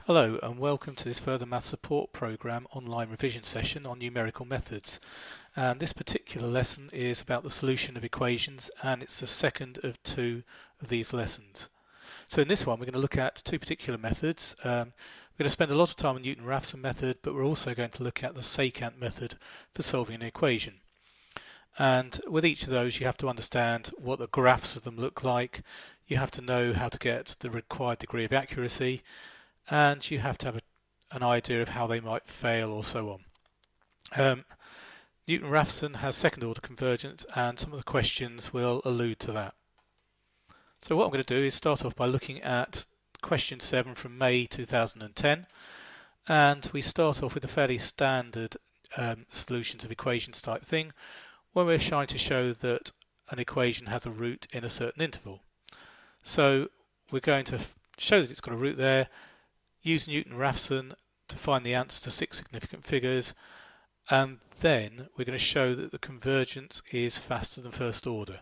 Hello and welcome to this further math support program online revision session on numerical methods. And this particular lesson is about the solution of equations, and it's the second of two of these lessons. So in this one we're going to look at two particular methods. We're going to spend a lot of time on Newton-Raphson method, but we're also going to look at the Secant method for solving an equation. And with each of those you have to understand what the graphs of them look like, you have to know how to get the required degree of accuracy, and you have to have an idea of how they might fail or so on. Newton-Raphson has second order convergence, and some of the questions will allude to that. So what I'm going to do is start off by looking at question 7 from May 2010, and we start off with a fairly standard solutions of equations type thing, where we're trying to show that an equation has a root in a certain interval. So we're going to show that it's got a root there, use Newton-Raphson to find the answer to 6 significant figures, and then we're going to show that the convergence is faster than first order.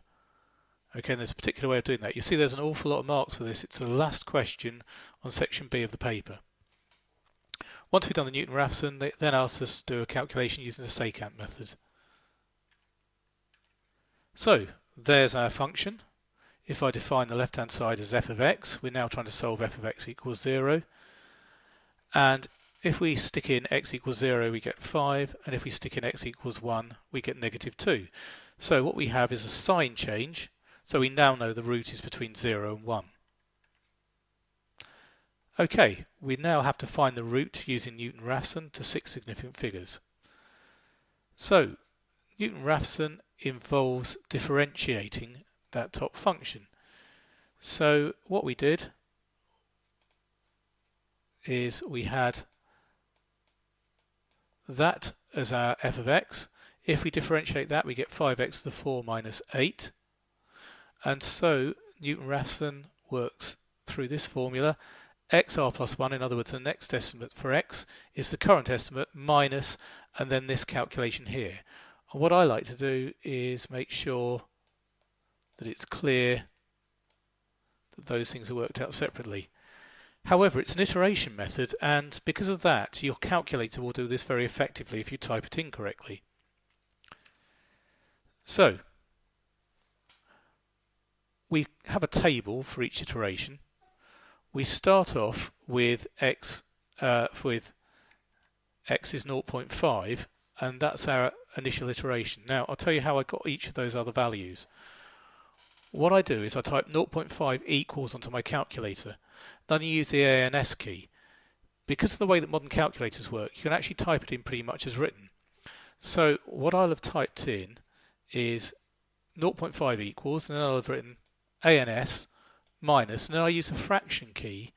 Okay, and there's a particular way of doing that. You see there's an awful lot of marks for this. It's the last question on section B of the paper. Once we've done the Newton-Raphson, they then asks us to do a calculation using the Secant method. So there's our function. If I define the left hand side as f of x, we're now trying to solve f of x equals 0. And if we stick in x equals 0, we get 5, and if we stick in x equals 1, we get negative 2. So what we have is a sign change, so we now know the root is between 0 and 1. Okay, we now have to find the root using Newton-Raphson to 6 significant figures. So Newton-Raphson involves differentiating that top function. So what we did is we had that as our f of x. If we differentiate that, we get 5x to the 4 minus 8. And so Newton-Raphson works through this formula. xr plus 1, in other words the next estimate for x, is the current estimate minus, and then this calculation here. And what I like to do is make sure that it's clear that those things are worked out separately. However, it's an iteration method, and because of that, your calculator will do this very effectively if you type it incorrectly. So, we have a table for each iteration. We start off with x is 0.5, and that's our initial iteration. Now, I'll tell you how I got each of those other values. What I do is I type 0.5 equals onto my calculator. Then you use the ANS key. Because of the way that modern calculators work, you can actually type it in pretty much as written. So what I'll have typed in is 0.5 equals, and then I'll have written ANS minus, and then I use the fraction key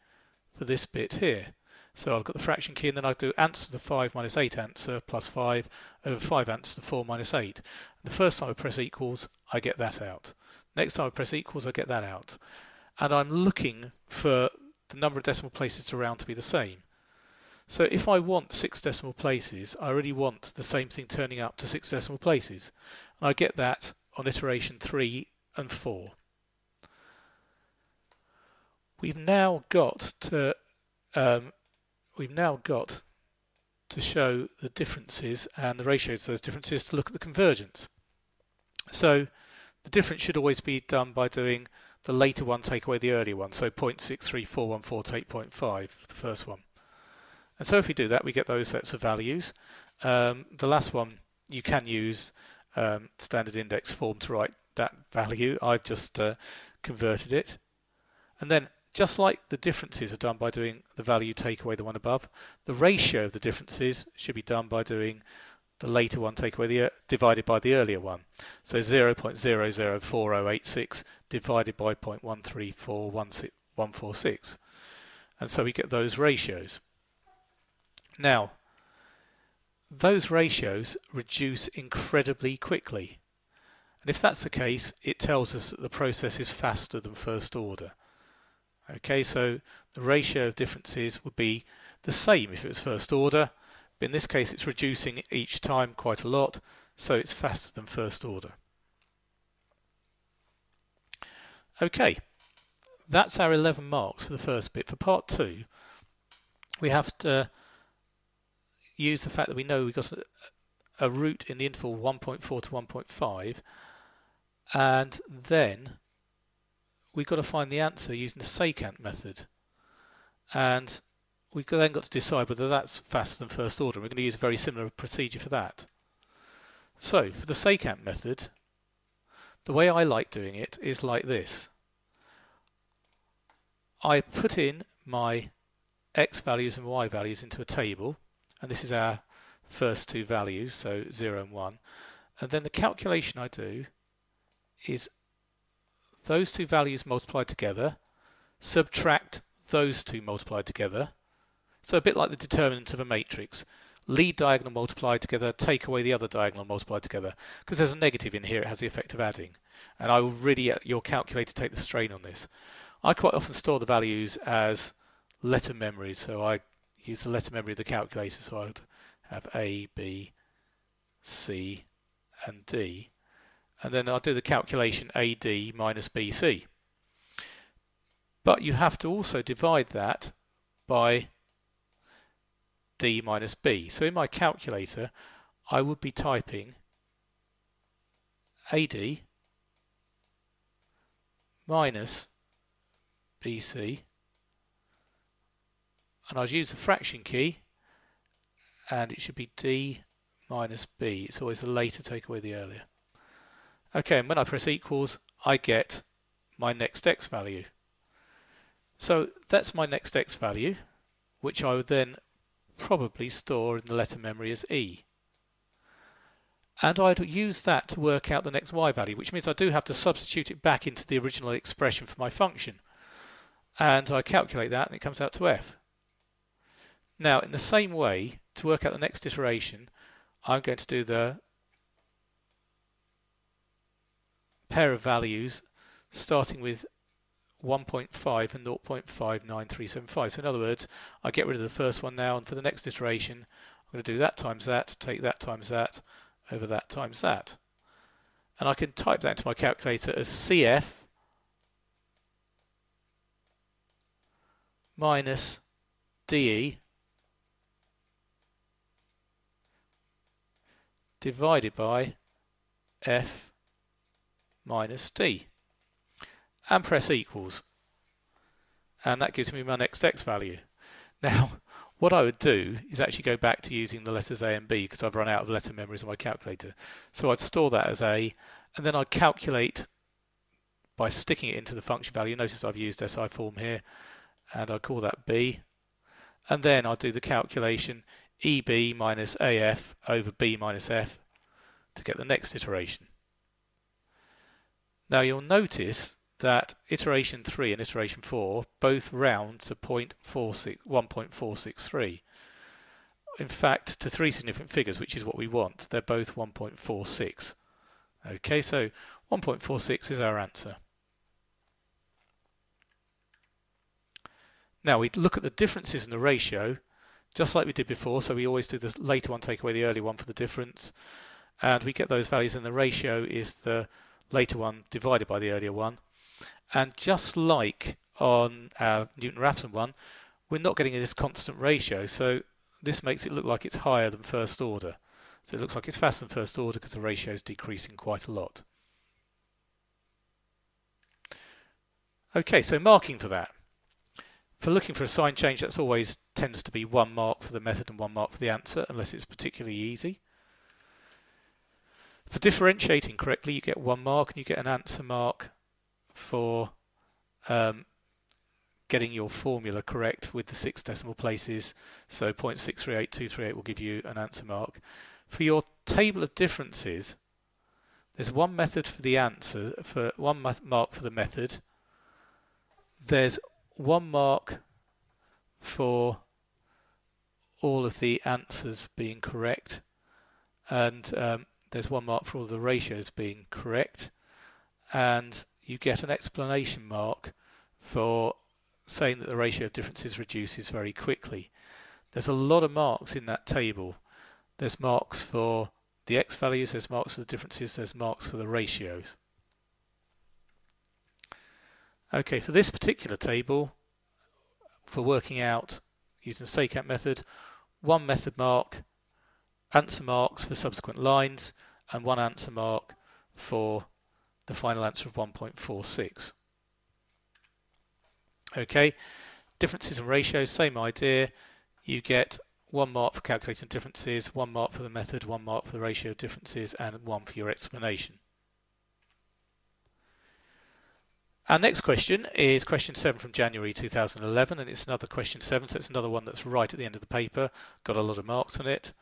for this bit here. So I've got the fraction key, and then I do answer to the 5 minus 8 answer plus 5 over 5 answer to 4 minus 8. The first time I press equals, I get that out. Next time I press equals, I get that out. And I'm looking for the number of decimal places to round to be the same. So if I want 6 decimal places, I really want the same thing turning up to 6 decimal places. And I get that on iteration 3 and 4. We've now got to show the differences and the ratios of those differences to look at the convergence. So the difference should always be done by doing the later one take away the earlier one. So 0.63414 take 0.5 for the first one. And so if we do that, we get those sets of values. The last one, you can use standard index form to write that value. I've just converted it. And then, just like the differences are done by doing the value take away the one above, the ratio of the differences should be done by doing the later one take away the divided by the earlier one. So 0.004086 divided by 0.134146. And so we get those ratios. Now, those ratios reduce incredibly quickly. And if that's the case, it tells us that the process is faster than first order. Okay, so the ratio of differences would be the same if it was first order. But in this case, it's reducing each time quite a lot, so it's faster than first order. Okay, that's our 11 marks for the first bit. For part 2, we have to use the fact that we know we've got a root in the interval 1.4 to 1.5, and then we've got to find the answer using the secant method. And we've then got to decide whether that's faster than first order. We're going to use a very similar procedure for that. So for the secant method, the way I like doing it is like this. I put in my x values and y values into a table, and this is our first two values, so 0 and 1. And then the calculation I do is those two values multiplied together, subtract those two multiplied together. So a bit like the determinant of a matrix. Lead diagonal multiplied together, take away the other diagonal multiplied together. Because there's a negative in here, it has the effect of adding. And I will really let your calculator take the strain on this. I quite often store the values as letter memories, so I use the letter memory of the calculator, so I would have A, B, C and D. And then I'll do the calculation AD minus BC. But you have to also divide that by D minus B. So in my calculator, I would be typing AD minus BC, and I'd use the fraction key, and it should be D minus B. It's always the later take away the earlier. Okay, and when I press equals, I get my next x value. So that's my next x value, which I would then probably store in the letter memory as E. And I'd use that to work out the next y value, which means I do have to substitute it back into the original expression for my function. And I calculate that and it comes out to f. Now in the same way, to work out the next iteration, I'm going to do the pair of values starting with 1.5 and 0.59375. So in other words, I get rid of the first one now, and for the next iteration I'm going to do that times that, take that times that, over that times that. And I can type that into my calculator as CF minus DE divided by F minus D, and press equals, and that gives me my next x value. Now what I would do is actually go back to using the letters A and B because I've run out of letter memories on my calculator. So I'd store that as A, and then I'd calculate by sticking it into the function value. Notice I've used SI form here, and I call that B, and then I'll do the calculation EB minus AF over B minus F to get the next iteration. Now you'll notice that iteration 3 and iteration 4 both round to 1.463. In fact, to three significant figures, which is what we want. They're both 1.46. Okay, so 1.46 is our answer. Now we look at the differences in the ratio, just like we did before. So we always do the later one take away the earlier one for the difference, and we get those values, and the ratio is the later one divided by the earlier one. And just like on our Newton-Raphson one, we're not getting this constant ratio, so this makes it look like it's higher than first order. So it looks like it's faster than first order because the ratio is decreasing quite a lot. Okay, so marking for that. For looking for a sign change, that's always tends to be 1 mark for the method and 1 mark for the answer, unless it's particularly easy. For differentiating correctly, you get 1 mark and you get an answer mark for getting your formula correct with the 6 decimal places. So 0.638238 will give you an answer mark. For your table of differences, there's 1 method for the answer, for 1 mark for the method. There's 1 mark for all of the answers being correct, and there's 1 mark for all the ratios being correct, and you get an explanation mark for saying that the ratio of differences reduces very quickly. There's a lot of marks in that table. There's marks for the x values, there's marks for the differences, there's marks for the ratios. Okay, for this particular table, for working out using the Secant method, one method mark, answer marks for subsequent lines, and one answer mark for the final answer of 1.46. Okay, differences and ratios, same idea. You get 1 mark for calculating differences, 1 mark for the method, 1 mark for the ratio of differences, and 1 for your explanation. Our next question is question 7 from January 2011, and it's another question 7, so it's another one that's right at the end of the paper, got a lot of marks on it.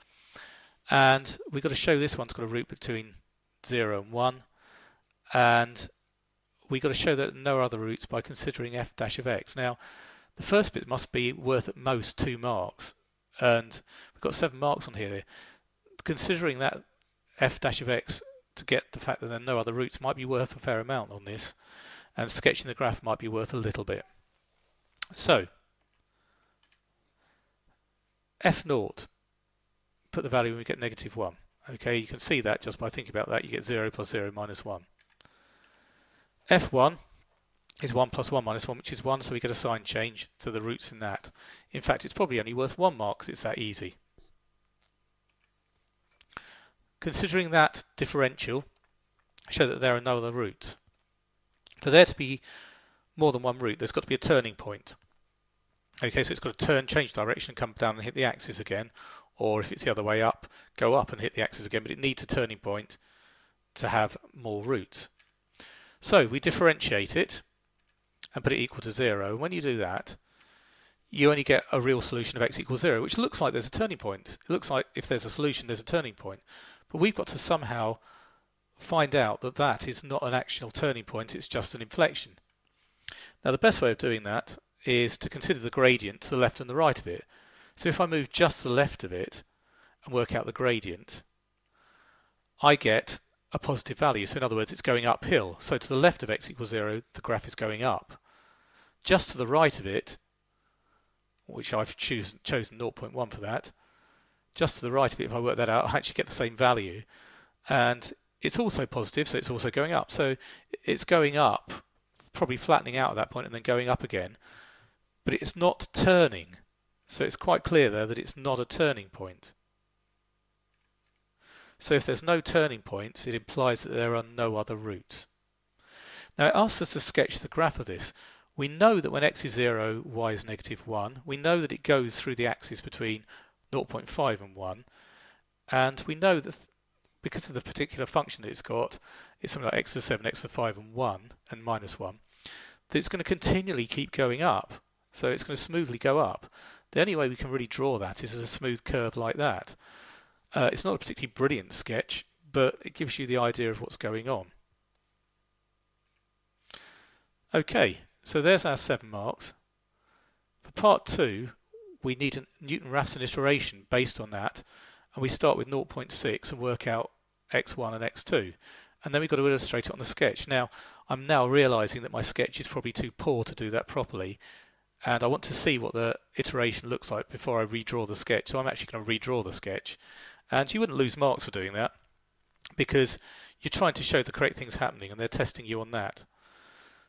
And we've got to show this one's got a root between 0 and 1, and we've got to show that no other roots by considering f dash of x. Now, the first bit must be worth at most 2 marks, and we've got 7 marks on here. Considering that f dash of x to get the fact that there are no other roots might be worth a fair amount on this, and sketching the graph might be worth a little bit. So, f naught, put the value when we get -1. Okay, you can see that just by thinking about that, you get 0 plus 0 minus 1. f1 is 1 plus 1 minus 1, which is 1, so we get a sign change to the roots in that. In fact, it's probably only worth 1 mark because it's that easy. Considering that differential, show that there are no other roots. For there to be more than one root, there's got to be a turning point. Okay, so it's got to turn, change direction, come down and hit the axis again, or if it's the other way up, go up and hit the axis again, but it needs a turning point to have more roots. So we differentiate it and put it equal to 0. And when you do that, you only get a real solution of x equals 0, which looks like there's a turning point. It looks like if there's a solution, there's a turning point. But we've got to somehow find out that that is not an actual turning point, it's just an inflection. Now the best way of doing that is to consider the gradient to the left and the right of it. So if I move just to the left of it and work out the gradient, I get a positive value. So in other words, it's going uphill. So to the left of x equals 0, the graph is going up. Just to the right of it, which I've chosen 0.1 for that, just to the right of it, if I work that out, I actually get the same value. And it's also positive, so it's also going up. So it's going up, probably flattening out at that point and then going up again. But it's not turning. So it's quite clear there that it's not a turning point. So if there's no turning points, it implies that there are no other roots. Now it asks us to sketch the graph of this. We know that when x is 0, y is -1. We know that it goes through the axis between 0.5 and 1. And we know that because of the particular function that it's got, it's something like x to the 7, x to the 5 and 1 and -1, that it's going to continually keep going up. So it's going to smoothly go up. The only way we can really draw that is as a smooth curve like that. It's not a particularly brilliant sketch, but it gives you the idea of what's going on. Okay, so there's our 7 marks. For part 2, we need a Newton-Raphson iteration based on that, and we start with 0.6 and work out x1 and x2. And then we've got to illustrate it on the sketch. Now, I'm now realising that my sketch is probably too poor to do that properly, and I want to see what the iteration looks like before I redraw the sketch. So I'm actually going to redraw the sketch. And you wouldn't lose marks for doing that, because you're trying to show the correct things happening and they're testing you on that.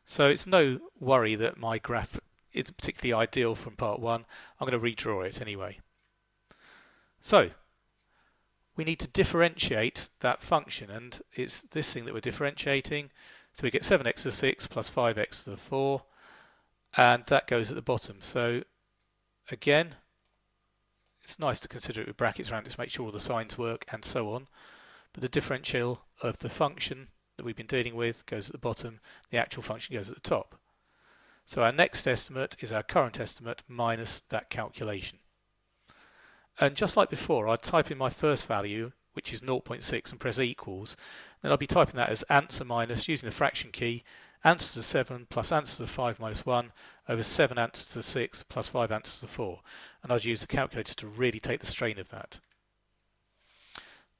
So it's no worry that my graph isn't particularly ideal from part 1. I'm going to redraw it anyway. So we need to differentiate that function, and it's this thing that we're differentiating. So we get 7x to the 6 plus 5x to the 4, and that goes at the bottom. So again, it's nice to consider it with brackets around it to make sure all the signs work and so on. But the differential of the function that we've been dealing with goes at the bottom, the actual function goes at the top. So our next estimate is our current estimate minus that calculation. And just like before, I'd type in my first value, which is 0.6, and press equals. Then I'll be typing that as answer minus, using the fraction key, answer to 7 plus answer to 5 minus 1 over 7 answers to 6 plus 5 answers to 4. And I'd use the calculator to really take the strain of that.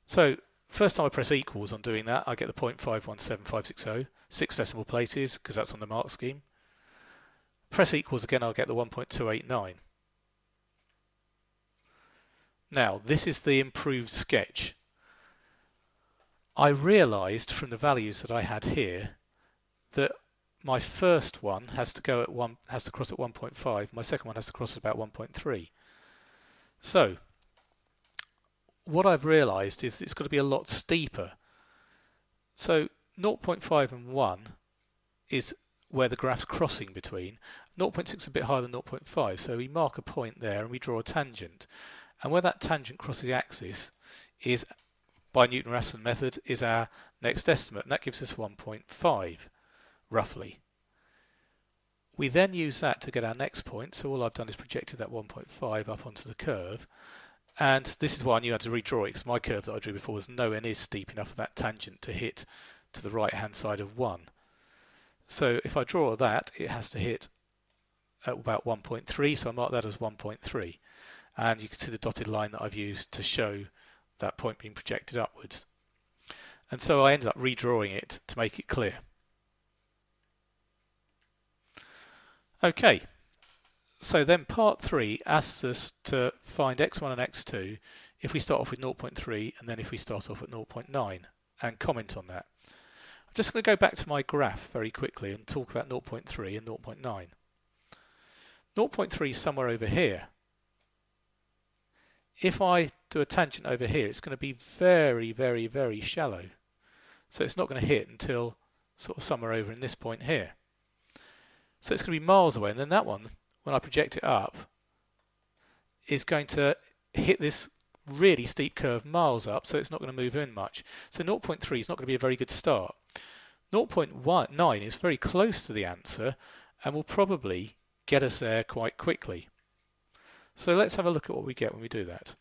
So first time I press equals on doing that, I get the 0.517560, 6 decimal places, because that's on the mark scheme. Press equals again, I'll get the 1.289. Now, this is the improved sketch. I realised from the values that I had here that my first one has to cross at 1.5, my second one has to cross at about 1.3. So what I've realised is it's got to be a lot steeper. So 0.5 and 1 is where the graph's crossing between. 0.6 is a bit higher than 0.5, so we mark a point there and we draw a tangent. And where that tangent crosses the axis is, by Newton-Raphson method, is our next estimate, and that gives us 1.5, roughly. We then use that to get our next point, so all I've done is projected that 1.5 up onto the curve, and this is why I knew how to redraw it, because my curve that I drew before was nowhere near steep enough for that tangent to hit to the right hand side of 1. So if I draw that, it has to hit at about 1.3, so I mark that as 1.3. And you can see the dotted line that I've used to show that point being projected upwards. And so I ended up redrawing it to make it clear. Okay, so then part 3 asks us to find x1 and x2 if we start off with 0.3 and then if we start off at 0.9 and comment on that. I'm just going to go back to my graph very quickly and talk about 0.3 and 0.9. 0.3 is somewhere over here. If I do a tangent over here, it's going to be very, very, very shallow. So it's not going to hit until sort of somewhere over in this point here. So it's going to be miles away, and then that one, when I project it up, is going to hit this really steep curve miles up, so it's not going to move in much. So 0.3 is not going to be a very good start. 0.9 is very close to the answer and will probably get us there quite quickly. So let's have a look at what we get when we do that.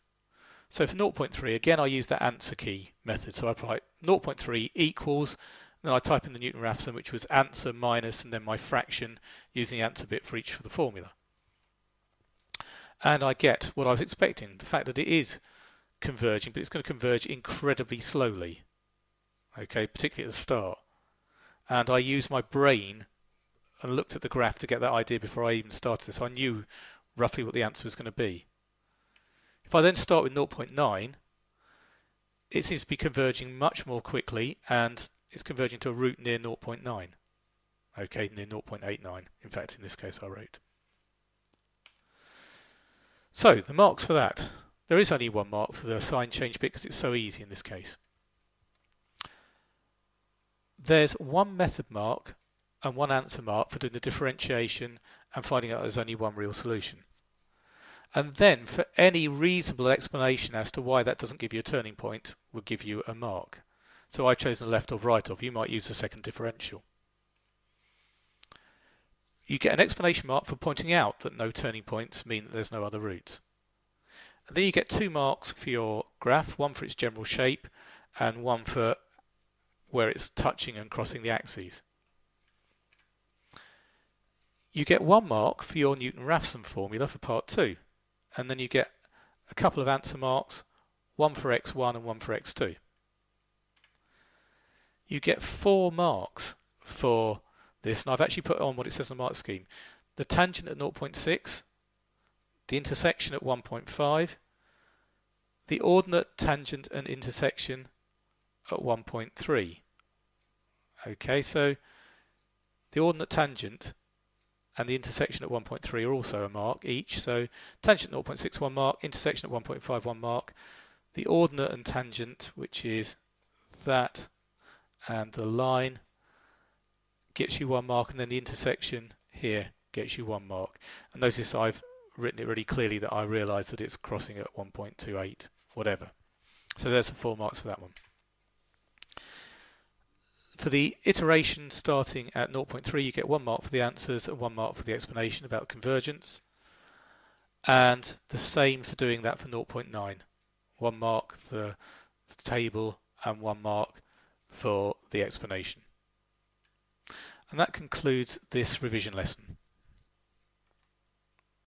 So for 0.3, again I use that answer key method. So I write 0.3 equals, and then I type in the Newton-Raphson, which was answer minus, and then my fraction using the answer bit for each for the formula. And I get what I was expecting, the fact that it is converging, but it's going to converge incredibly slowly, okay, particularly at the start. And I used my brain and looked at the graph to get that idea before I even started this. I knew roughly what the answer was going to be. If I then start with 0.9, it seems to be converging much more quickly, and it's converging to a root near 0.9. Okay, near 0.89. In fact, in this case I wrote. So, the marks for that. There is only one mark for the sign change bit because it's so easy in this case. There's one method mark and one answer mark for doing the differentiation and finding out there's only one real solution. And then for any reasonable explanation as to why that doesn't give you a turning point, we'll give you a mark. So I've chosen the left or right of. You might use the second differential. You get an explanation mark for pointing out that no turning points mean that there's no other route. And then you get 2 marks for your graph, one for its general shape and one for where it's touching and crossing the axes. You get 1 mark for your Newton-Raphson formula for part 2, and then you get a couple of answer marks, one for x1 and one for x2. You get 4 marks for this, and I've actually put on what it says on the mark scheme. The tangent at 0.6, the intersection at 1.5, the ordinate, tangent and intersection at 1.3. Okay, so the ordinate, tangent and the intersection at 1.3 are also a mark each. So tangent at 0.6, 1 mark, intersection at 1.5, 1 mark. The ordinate and tangent, which is that and the line, gets you 1 mark, and then the intersection here gets you 1 mark. And notice I've written it really clearly that I realise that it's crossing at 1.28, whatever. So there's the 4 marks for that one. For the iteration starting at 0.3, you get 1 mark for the answers and 1 mark for the explanation about convergence. And the same for doing that for 0.9. 1 mark for the table and 1 mark for the explanation. And that concludes this revision lesson.